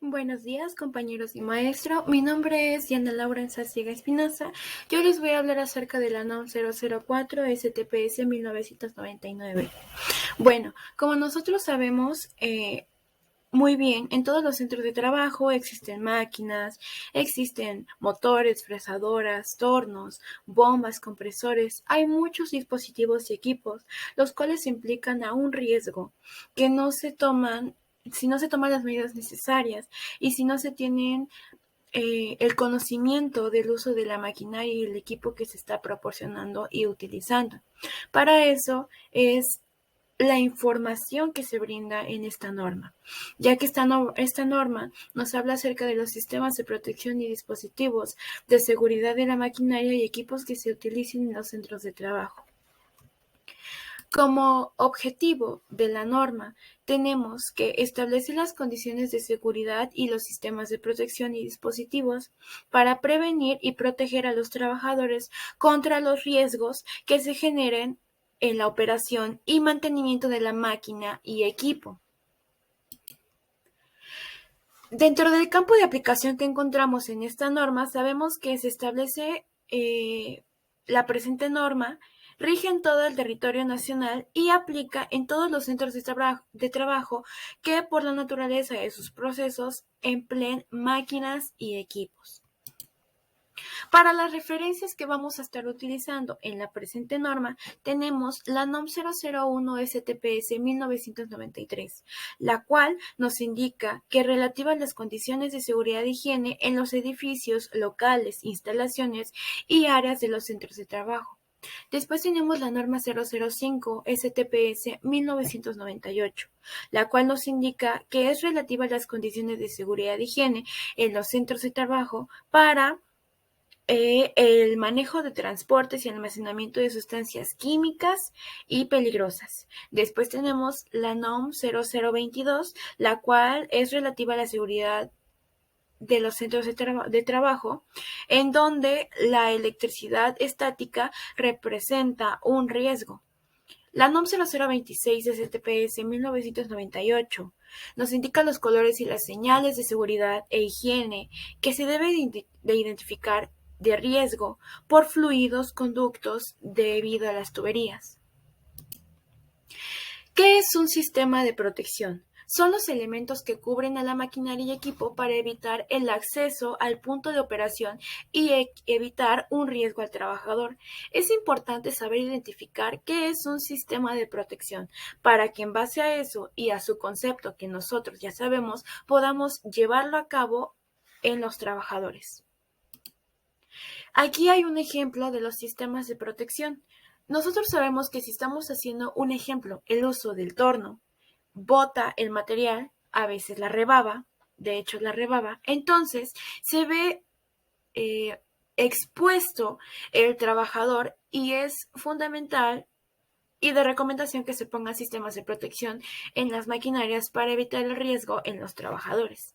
Buenos días, compañeros y maestro. Mi nombre es Diana Laura Enzaciega Espinosa. Yo les voy a hablar acerca de la NOM 004 STPS 1999. Bueno, como nosotros sabemos muy bien, en todos los centros de trabajo existen máquinas, existen motores, fresadoras, tornos, bombas, compresores. Hay muchos dispositivos y equipos, los cuales implican a un riesgo que no se toman si no se toman las medidas necesarias y si no se tienen el conocimiento del uso de la maquinaria y el equipo que se está proporcionando y utilizando. Para eso es la información que se brinda en esta norma, ya que esta norma nos habla acerca de los sistemas de protección y dispositivos de seguridad de la maquinaria y equipos que se utilicen en los centros de trabajo. Como objetivo de la norma, tenemos que establecer las condiciones de seguridad y los sistemas de protección y dispositivos para prevenir y proteger a los trabajadores contra los riesgos que se generen en la operación y mantenimiento de la máquina y equipo. Dentro del campo de aplicación que encontramos en esta norma, sabemos que se establece la presente norma rige en todo el territorio nacional y aplica en todos los centros de trabajo que por la naturaleza de sus procesos empleen máquinas y equipos. Para las referencias que vamos a estar utilizando en la presente norma, tenemos la NOM 001 STPS 1993, la cual nos indica que relativa a las condiciones de seguridad e higiene en los edificios, locales, instalaciones y áreas de los centros de trabajo. Después tenemos la norma 005 STPS 1998, la cual nos indica que es relativa a las condiciones de seguridad e higiene en los centros de trabajo para el manejo de transportes y almacenamiento de sustancias químicas y peligrosas. Después tenemos la NOM 0022, la cual es relativa a la seguridad de los centros de trabajo, en donde la electricidad estática representa un riesgo. La NOM 0026 de STPS 1998 nos indica los colores y las señales de seguridad e higiene que se debe de identificar de riesgo por fluidos conductos debido a las tuberías. ¿Qué es un sistema de protección? Son los elementos que cubren a la maquinaria y equipo para evitar el acceso al punto de operación y evitar un riesgo al trabajador. Es importante saber identificar qué es un sistema de protección para que en base a eso y a su concepto que nosotros ya sabemos podamos llevarlo a cabo en los trabajadores. Aquí hay un ejemplo de los sistemas de protección. Nosotros sabemos que si estamos haciendo un ejemplo, el uso del torno, bota el material, a veces la rebaba, de hecho la rebaba, entonces se ve expuesto el trabajador y es fundamental y de recomendación que se pongan sistemas de protección en las maquinarias para evitar el riesgo en los trabajadores.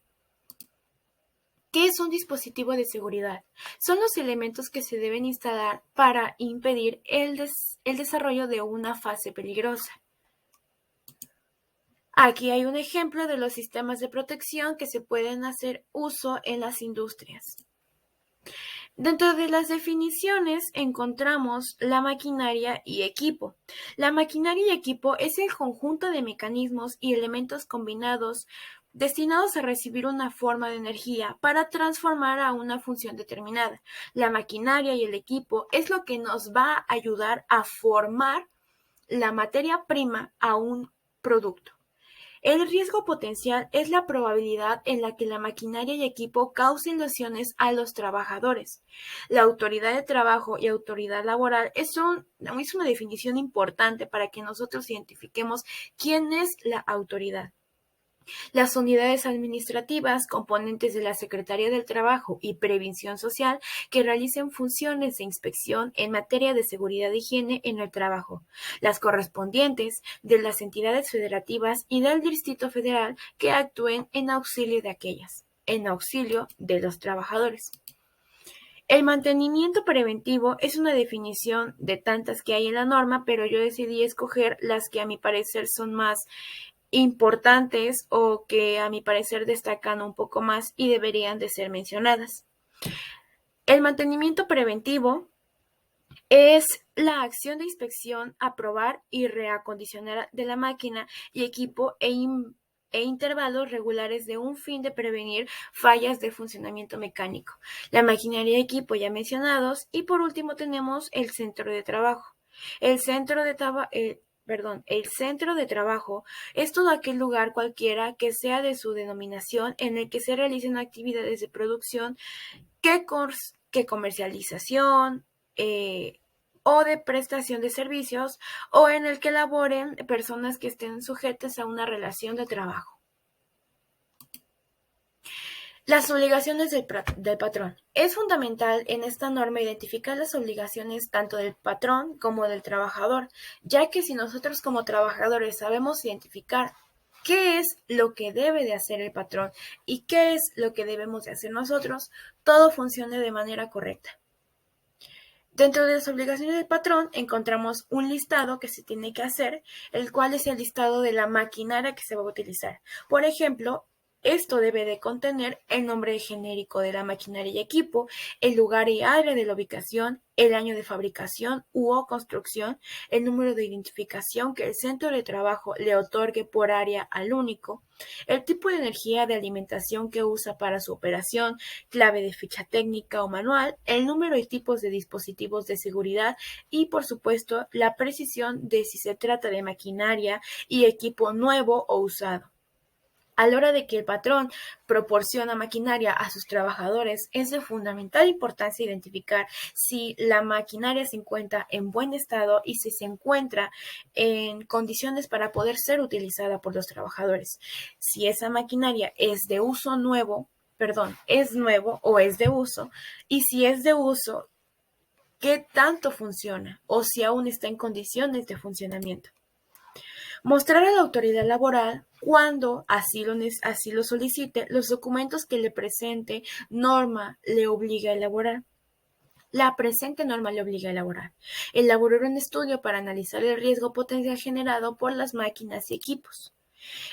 ¿Qué es un dispositivo de seguridad? Son los elementos que se deben instalar para impedir el desarrollo de una fase peligrosa. Aquí hay un ejemplo de los sistemas de protección que se pueden hacer uso en las industrias. Dentro de las definiciones encontramos la maquinaria y equipo. La maquinaria y equipo es el conjunto de mecanismos y elementos combinados destinados a recibir una forma de energía para transformar a una función determinada. La maquinaria y el equipo es lo que nos va a ayudar a formar la materia prima a un producto. El riesgo potencial es la probabilidad en la que la maquinaria y equipo causen lesiones a los trabajadores. La autoridad de trabajo y autoridad laboral es una definición importante para que nosotros identifiquemos quién es la autoridad. Las unidades administrativas, componentes de la Secretaría del Trabajo y Previsión Social, que realicen funciones de inspección en materia de seguridad e higiene en el trabajo. Las correspondientes de las entidades federativas y del Distrito Federal que actúen en auxilio de aquellas, en auxilio de los trabajadores. El mantenimiento preventivo es una definición de tantas que hay en la norma, pero yo decidí escoger las que a mi parecer son más importantes o que a mi parecer destacan un poco más y deberían de ser mencionadas. El mantenimiento preventivo es la acción de inspección, aprobar y reacondicionar de la máquina y equipo e intervalos regulares de un fin de prevenir fallas de funcionamiento mecánico, la maquinaria y equipo ya mencionados, y por último tenemos el centro de trabajo. El centro de trabajo es todo aquel lugar cualquiera que sea de su denominación en el que se realicen actividades de producción que comercialización o de prestación de servicios, o en el que laboren personas que estén sujetas a una relación de trabajo. Las obligaciones del patrón. Es fundamental en esta norma identificar las obligaciones tanto del patrón como del trabajador, ya que si nosotros como trabajadores sabemos identificar qué es lo que debe de hacer el patrón y qué es lo que debemos de hacer nosotros, todo funcione de manera correcta. Dentro de las obligaciones del patrón encontramos un listado que se tiene que hacer, el cual es el listado de la maquinaria que se va a utilizar. Por ejemplo, esto debe de contener el nombre genérico de la maquinaria y equipo, el lugar y área de la ubicación, el año de fabricación o construcción, el número de identificación que el centro de trabajo le otorgue por área al único, el tipo de energía de alimentación que usa para su operación, clave de ficha técnica o manual, el número y tipos de dispositivos de seguridad y, por supuesto, la precisión de si se trata de maquinaria y equipo nuevo o usado. A la hora de que el patrón proporciona maquinaria a sus trabajadores, es de fundamental importancia identificar si la maquinaria se encuentra en buen estado y si se encuentra en condiciones para poder ser utilizada por los trabajadores. Si esa maquinaria es de uso nuevo, es nuevo o es de uso, y si es de uso, ¿qué tanto funciona? O si aún está en condiciones de funcionamiento. Mostrar a la autoridad laboral, cuando así lo solicite, los documentos que le presente norma le obliga a elaborar. La presente norma le obliga a elaborar. Elaborar un estudio para analizar el riesgo potencial generado por las máquinas y equipos.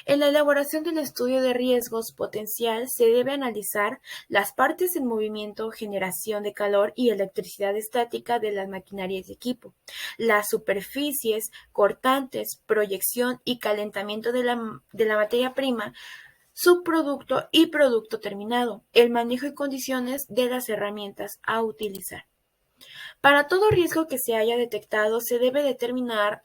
En la elaboración del estudio de riesgos potencial se debe analizar las partes en movimiento, generación de calor y electricidad estática de las maquinarias de equipo, las superficies, cortantes, proyección y calentamiento de la materia prima, subproducto y producto terminado, el manejo y condiciones de las herramientas a utilizar. Para todo riesgo que se haya detectado se debe determinar: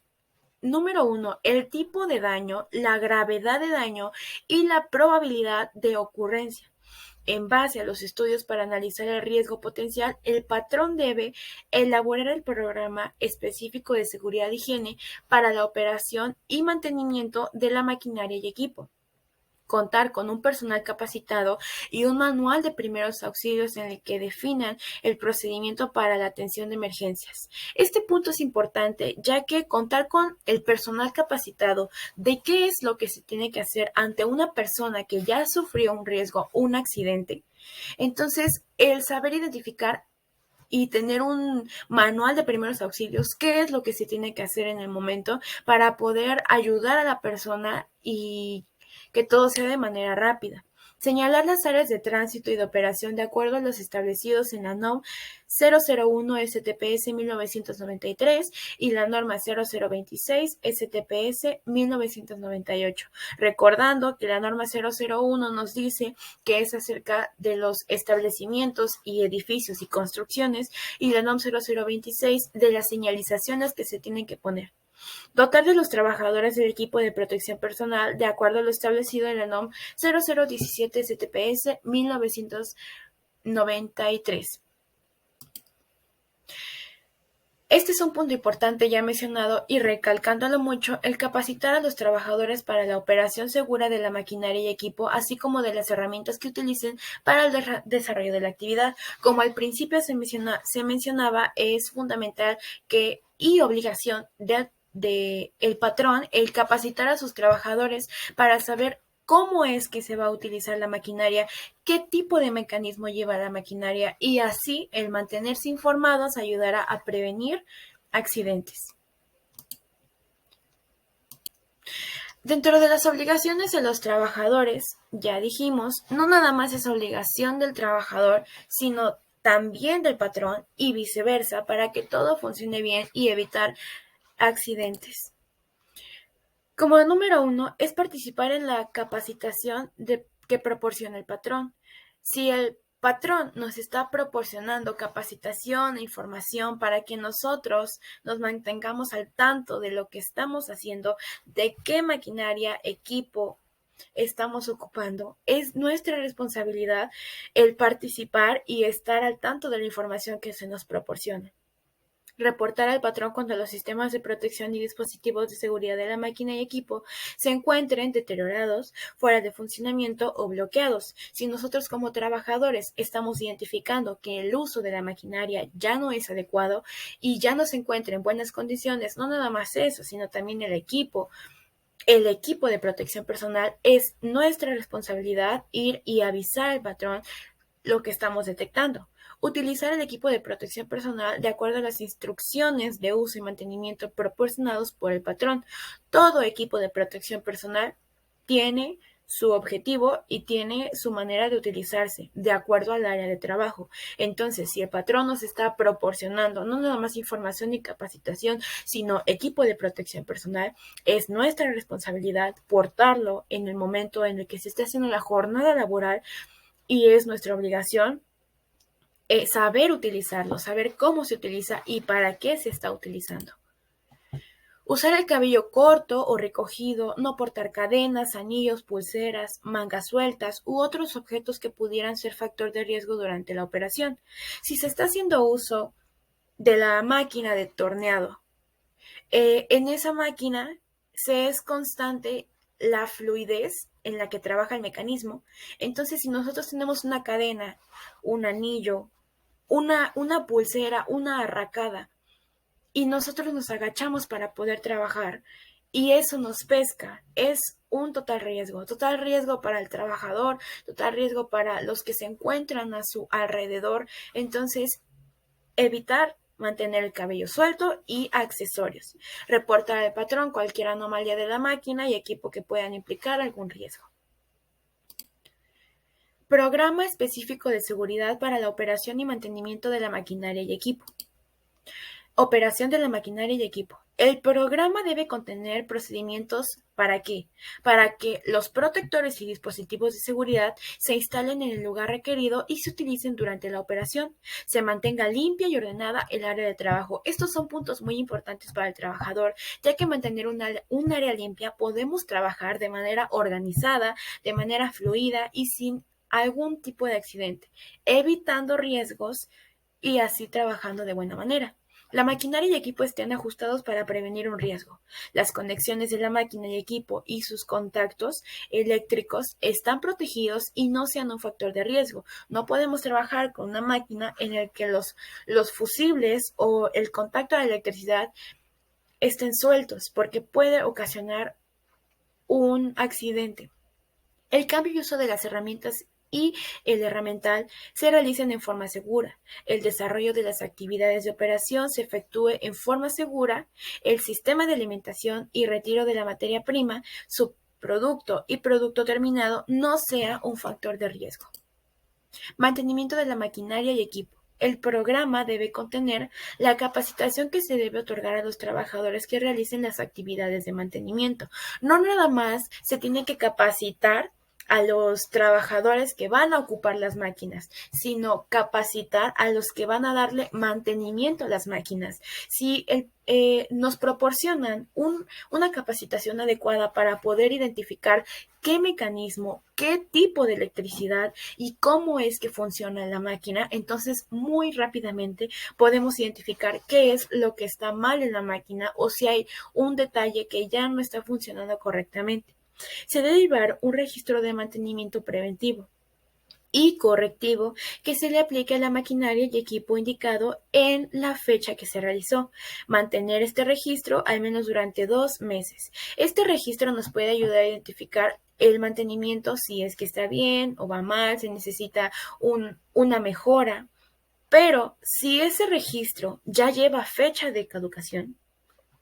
número 1, el tipo de daño, la gravedad de daño y la probabilidad de ocurrencia. En base a los estudios para analizar el riesgo potencial, el patrón debe elaborar el programa específico de seguridad e higiene para la operación y mantenimiento de la maquinaria y equipo. Contar con un personal capacitado y un manual de primeros auxilios en el que definan el procedimiento para la atención de emergencias. Este punto es importante, ya que contar con el personal capacitado de qué es lo que se tiene que hacer ante una persona que ya sufrió un riesgo, un accidente. Entonces, el saber identificar y tener un manual de primeros auxilios, qué es lo que se tiene que hacer en el momento para poder ayudar a la persona y que todo sea de manera rápida. Señalar las áreas de tránsito y de operación de acuerdo a los establecidos en la NOM 001 STPS 1993 y la norma 0026 STPS 1998. Recordando que la norma 001 nos dice que es acerca de los establecimientos y edificios y construcciones, y la NOM 0026 de las señalizaciones que se tienen que poner. Dotar de los trabajadores del equipo de protección personal de acuerdo a lo establecido en la NOM 0017 STPS 1993. Este es un punto importante ya mencionado y recalcándolo mucho, el capacitar a los trabajadores para la operación segura de la maquinaria y equipo, así como de las herramientas que utilicen para el desarrollo de la actividad. Como al principio se mencionaba, es fundamental y obligación de el patrón el capacitar a sus trabajadores para saber cómo es que se va a utilizar la maquinaria, qué tipo de mecanismo lleva la maquinaria, y así el mantenerse informados ayudará a prevenir accidentes. Dentro de las obligaciones de los trabajadores, ya dijimos, no nada más es obligación del trabajador, sino también del patrón y viceversa para que todo funcione bien y evitar accidentes. Como número 1 es participar en la capacitación que proporciona el patrón. Si el patrón nos está proporcionando capacitación e información para que nosotros nos mantengamos al tanto de lo que estamos haciendo, de qué maquinaria, equipo estamos ocupando, es nuestra responsabilidad el participar y estar al tanto de la información que se nos proporciona. Reportar al patrón cuando los sistemas de protección y dispositivos de seguridad de la máquina y equipo se encuentren deteriorados, fuera de funcionamiento o bloqueados. Si nosotros como trabajadores estamos identificando que el uso de la maquinaria ya no es adecuado y ya no se encuentra en buenas condiciones, no nada más eso, sino también el equipo de protección personal, es nuestra responsabilidad ir y avisar al patrón lo que estamos detectando. Utilizar el equipo de protección personal de acuerdo a las instrucciones de uso y mantenimiento proporcionados por el patrón. Todo equipo de protección personal tiene su objetivo y tiene su manera de utilizarse de acuerdo al área de trabajo. Entonces, si el patrón nos está proporcionando no nada más información y capacitación, sino equipo de protección personal, es nuestra responsabilidad portarlo en el momento en el que se esté haciendo la jornada laboral y es nuestra obligación saber utilizarlo, saber cómo se utiliza y para qué se está utilizando. Usar el cabello corto o recogido, no portar cadenas, anillos, pulseras, mangas sueltas u otros objetos que pudieran ser factor de riesgo durante la operación. Si se está haciendo uso de la máquina de torneado, en esa máquina se es constante la fluidez en la que trabaja el mecanismo. Entonces, si nosotros tenemos una cadena, un anillo, una pulsera, una arracada, y nosotros nos agachamos para poder trabajar y eso nos pesca, es un total riesgo para el trabajador, total riesgo para los que se encuentran a su alrededor. Entonces, evitar mantener el cabello suelto y accesorios. Reportar al patrón cualquier anomalía de la máquina y equipo que puedan implicar algún riesgo. Programa específico de seguridad para la operación y mantenimiento de la maquinaria y equipo. Operación de la maquinaria y equipo. El programa debe contener procedimientos ¿para qué? Para que los protectores y dispositivos de seguridad se instalen en el lugar requerido y se utilicen durante la operación. Se mantenga limpia y ordenada el área de trabajo. Estos son puntos muy importantes para el trabajador, ya que mantener un área limpia podemos trabajar de manera organizada, de manera fluida y sin algún tipo de accidente, evitando riesgos y así trabajando de buena manera. La maquinaria y equipo estén ajustados para prevenir un riesgo. Las conexiones de la máquina y equipo y sus contactos eléctricos están protegidos y no sean un factor de riesgo. No podemos trabajar con una máquina en la que los fusibles o el contacto de electricidad estén sueltos porque puede ocasionar un accidente. El cambio y uso de las herramientas y el herramental se realicen en forma segura. El desarrollo de las actividades de operación se efectúe en forma segura. El sistema de alimentación y retiro de la materia prima, subproducto y producto terminado no sea un factor de riesgo. Mantenimiento de la maquinaria y equipo. El programa debe contener la capacitación que se debe otorgar a los trabajadores que realicen las actividades de mantenimiento. No nada más se tiene que capacitar a los trabajadores que van a ocupar las máquinas, sino capacitar a los que van a darle mantenimiento a las máquinas. Si nos proporcionan una capacitación adecuada para poder identificar qué mecanismo, qué tipo de electricidad y cómo es que funciona la máquina, entonces muy rápidamente podemos identificar qué es lo que está mal en la máquina o si hay un detalle que ya no está funcionando correctamente. Se debe llevar un registro de mantenimiento preventivo y correctivo que se le aplique a la maquinaria y equipo indicado en la fecha que se realizó. Mantener este registro al menos durante 2 meses. Este registro nos puede ayudar a identificar el mantenimiento, si es que está bien o va mal, se necesita una mejora. Pero si ese registro ya lleva fecha de caducación,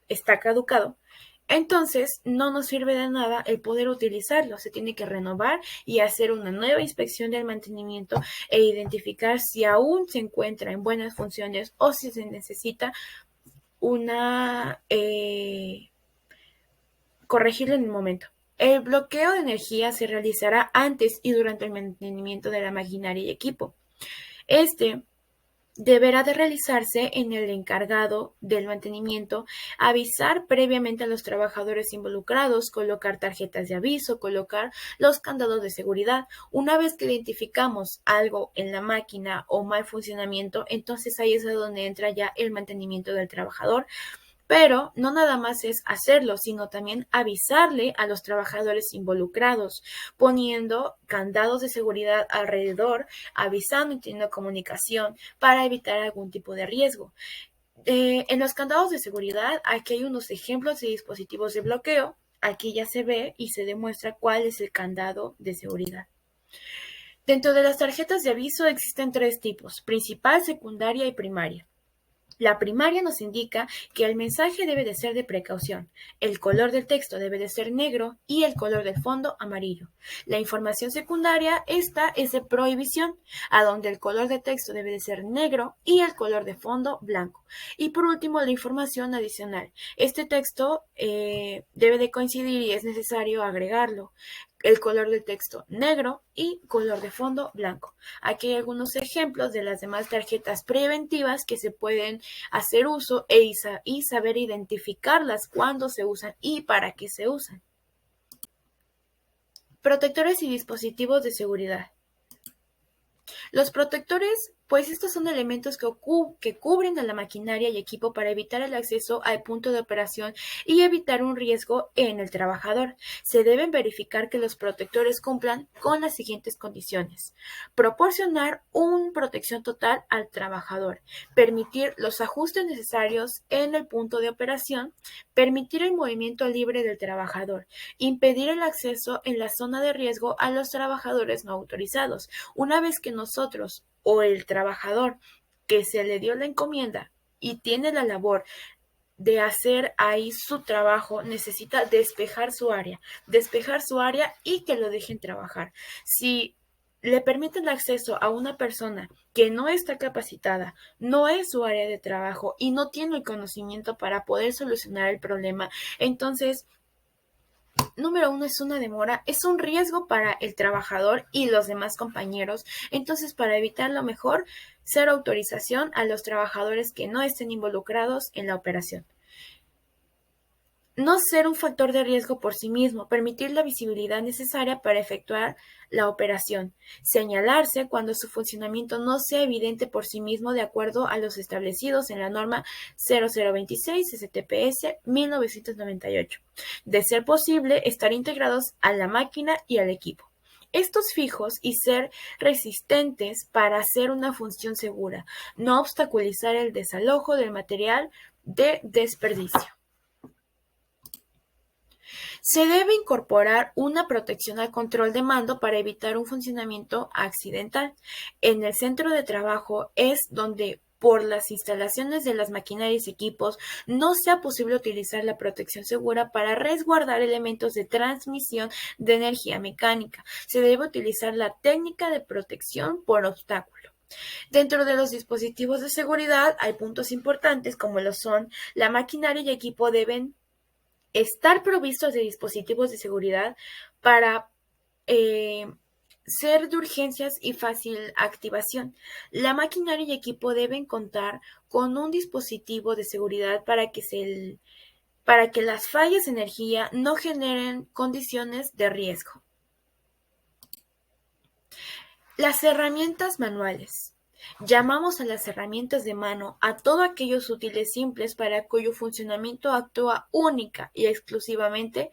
está caducado, Entonces, no nos sirve de nada el poder utilizarlo. Se tiene que renovar y hacer una nueva inspección del mantenimiento e identificar si aún se encuentra en buenas funciones o si se necesita una corregirlo en el momento. El bloqueo de energía se realizará antes y durante el mantenimiento de la maquinaria y equipo. Este deberá de realizarse en el encargado del mantenimiento, avisar previamente a los trabajadores involucrados, colocar tarjetas de aviso, colocar los candados de seguridad. Una vez que identificamos algo en la máquina o mal funcionamiento, entonces ahí es donde entra ya el mantenimiento del trabajador. Pero no nada más es hacerlo, sino también avisarle a los trabajadores involucrados, poniendo candados de seguridad alrededor, avisando y teniendo comunicación para evitar algún tipo de riesgo. En los candados de seguridad, aquí hay unos ejemplos de dispositivos de bloqueo. Aquí ya se ve y se demuestra cuál es el candado de seguridad. Dentro de las tarjetas de aviso existen tres tipos: principal, secundaria y primaria. La primaria nos indica que el mensaje debe de ser de precaución, el color del texto debe de ser negro y el color del fondo amarillo. La información secundaria, esta es de prohibición, a donde el color de texto debe de ser negro y el color de fondo blanco. Y por último, la información adicional. Este texto debe de coincidir y es necesario agregarlo. El color del texto negro y color de fondo blanco. Aquí hay algunos ejemplos de las demás tarjetas preventivas que se pueden hacer uso y saber identificarlas cuándo se usan y para qué se usan. Protectores y dispositivos de seguridad. Los protectores, pues estos son elementos que cubren a la maquinaria y equipo para evitar el acceso al punto de operación y evitar un riesgo en el trabajador. Se deben verificar que los protectores cumplan con las siguientes condiciones: proporcionar una protección total al trabajador, permitir los ajustes necesarios en el punto de operación, permitir el movimiento libre del trabajador, impedir el acceso en la zona de riesgo a los trabajadores no autorizados. Una vez que nosotros o el trabajador que se le dio la encomienda y tiene la labor de hacer ahí su trabajo, necesita despejar su área y que lo dejen trabajar. Si le permiten el acceso a una persona que no está capacitada, no es su área de trabajo y no tiene el conocimiento para poder solucionar el problema, entonces número uno, es una demora, es un riesgo para el trabajador y los demás compañeros. Entonces, para evitarlo mejor, cero autorización a los trabajadores que no estén involucrados en la operación. No ser un factor de riesgo por sí mismo, permitir la visibilidad necesaria para efectuar la operación. Señalarse cuando su funcionamiento no sea evidente por sí mismo de acuerdo a los establecidos en la norma 0026 STPS 1998. De ser posible, estar integrados a la máquina y al equipo. Estos fijos y ser resistentes para hacer una función segura. No obstaculizar el desalojo del material de desperdicio. Se debe incorporar una protección al control de mando para evitar un funcionamiento accidental. En el centro de trabajo es donde por las instalaciones de las maquinarias y equipos no sea posible utilizar la protección segura para resguardar elementos de transmisión de energía mecánica. Se debe utilizar la técnica de protección por obstáculo. Dentro de los dispositivos de seguridad hay puntos importantes como lo son: la maquinaria y equipo deben estar provistos de dispositivos de seguridad para ser de urgencias y fácil activación. La maquinaria y equipo deben contar con un dispositivo de seguridad para que las fallas de energía no generen condiciones de riesgo. Las herramientas manuales. Llamamos a las herramientas de mano a todos aquellos útiles simples para cuyo funcionamiento actúa única y exclusivamente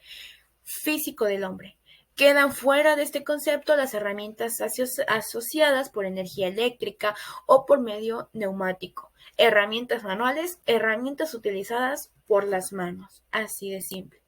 físico del hombre. Quedan fuera de este concepto las herramientas asociadas por energía eléctrica o por medio neumático. Herramientas manuales, herramientas utilizadas por las manos. Así de simple.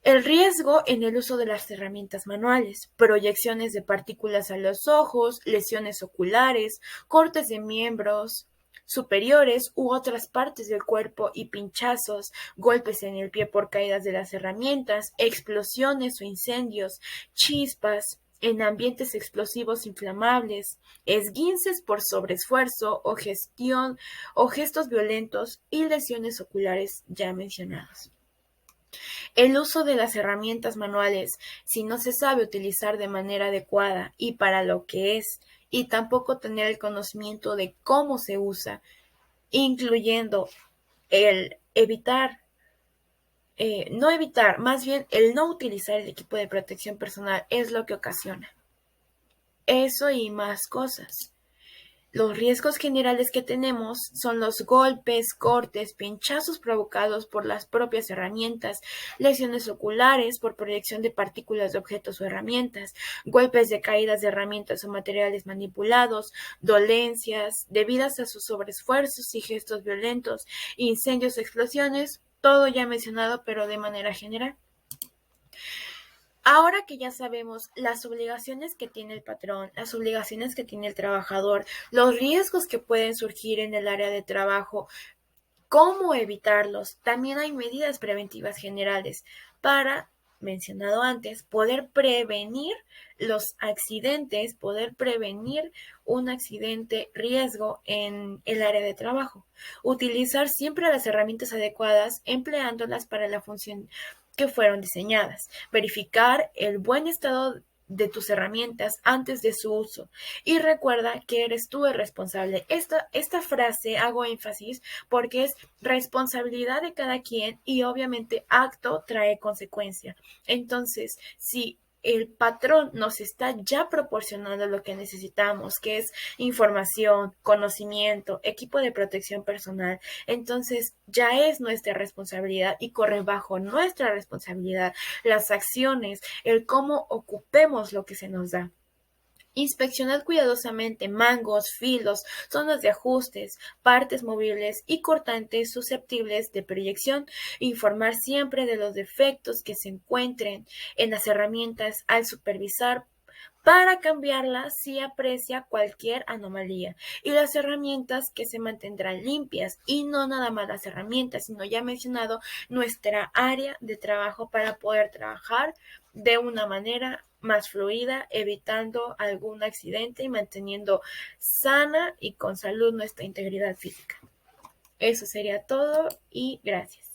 El riesgo en el uso de las herramientas manuales: proyecciones de partículas a los ojos, lesiones oculares, cortes de miembros, superiores u otras partes del cuerpo y pinchazos, golpes en el pie por caídas de las herramientas, explosiones o incendios, chispas en ambientes explosivos inflamables, esguinces por sobreesfuerzo o gestión o gestos violentos y lesiones oculares ya mencionados. El uso de las herramientas manuales, si no se sabe utilizar de manera adecuada y para lo que es, y tampoco tener el conocimiento de cómo se usa, incluyendo el más bien el no utilizar el equipo de protección personal es lo que ocasiona eso y más cosas. Los riesgos generales que tenemos son los golpes, cortes, pinchazos provocados por las propias herramientas, lesiones oculares por proyección de partículas de objetos o herramientas, golpes de caídas de herramientas o materiales manipulados, dolencias debidas a sus sobreesfuerzos y gestos violentos, incendios, explosiones, todo ya mencionado, pero de manera general. Ahora que ya sabemos las obligaciones que tiene el patrón, las obligaciones que tiene el trabajador, los riesgos que pueden surgir en el área de trabajo, cómo evitarlos, también hay medidas preventivas generales para, mencionado antes, poder prevenir los accidentes, poder prevenir un accidente riesgo en el área de trabajo. Utilizar siempre las herramientas adecuadas, empleándolas para la función que fueron diseñadas. Verificar el buen estado de tus herramientas antes de su uso. Y recuerda que eres tú el responsable. Esta frase hago énfasis porque es responsabilidad de cada quien y obviamente acto trae consecuencia. Entonces, si el patrón nos está ya proporcionando lo que necesitamos, que es información, conocimiento, equipo de protección personal, entonces ya es nuestra responsabilidad y corre bajo nuestra responsabilidad las acciones, el cómo ocupemos lo que se nos da. Inspeccionad cuidadosamente mangos, filos, zonas de ajustes, partes movibles y cortantes susceptibles de proyección. Informar siempre de los defectos que se encuentren en las herramientas al supervisar para cambiarlas si aprecia cualquier anomalía. Y las herramientas que se mantendrán limpias y no nada más las herramientas, sino ya mencionado nuestra área de trabajo para poder trabajar de una manera más fluida, evitando algún accidente y manteniendo sana y con salud nuestra integridad física. Eso sería todo y gracias.